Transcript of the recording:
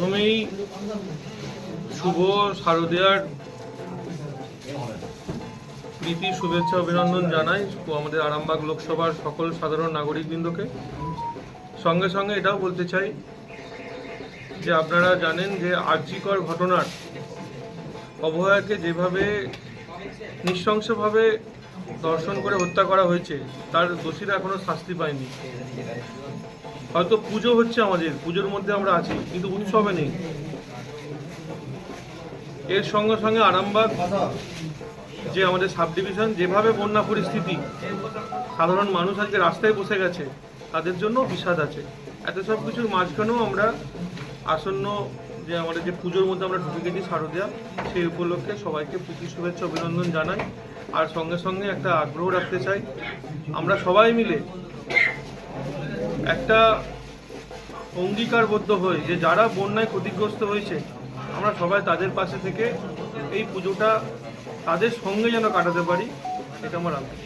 প্রথমেই শুভ শারদীয়ার প্রীতি শুভেচ্ছা অভিনন্দন জানাই আমাদের আরামবাগ লোকসভার সকল সাধারণ নাগরিকবৃন্দকে। সঙ্গে সঙ্গে এটাও বলতে চাই যে আপনারা জানেন যে আরজিকর ঘটনার অভয়াকে যেভাবে নৃশংসভাবে ধর্ষণ করে হত্যা করা হয়েছে তার দোষীরা এখনো শাস্তি পায়নি। হয়তো পুজো হচ্ছে, আমাদের পুজোর মধ্যে আমরা আছি, কিন্তু উৎসবে নেই। এর সঙ্গে সঙ্গে আরামবাগ যে আমাদের সাব ডিভিশন যেভাবে বন্যা পরিস্থিতি, সাধারণ মানুষ আজকে রাস্তায় বসে গেছে, তাদের জন্য বিষাদ আছে। এত সব কিছুর মাঝখানেও আমরা আসন্ন যে আমাদের যে পুজোর মধ্যে আমরা ঢুকে গেছি শারদীয়া, সেই উপলক্ষে সবাইকে প্রীতি শুভেচ্ছা অভিনন্দন জানাই। আর সঙ্গে সঙ্গে একটা আগ্রহ রাখতে চাই, আমরা সবাই মিলে একটা অঙ্গীকারবদ্ধ হই যে যারা বন্যায় ক্ষতিগ্রস্ত হয়েছে আমরা সবাই তাদের পাশে থেকে এই পুজোটা তাদের সঙ্গে যেন কাটাতে পারি, এটা আমার আগ্রহ।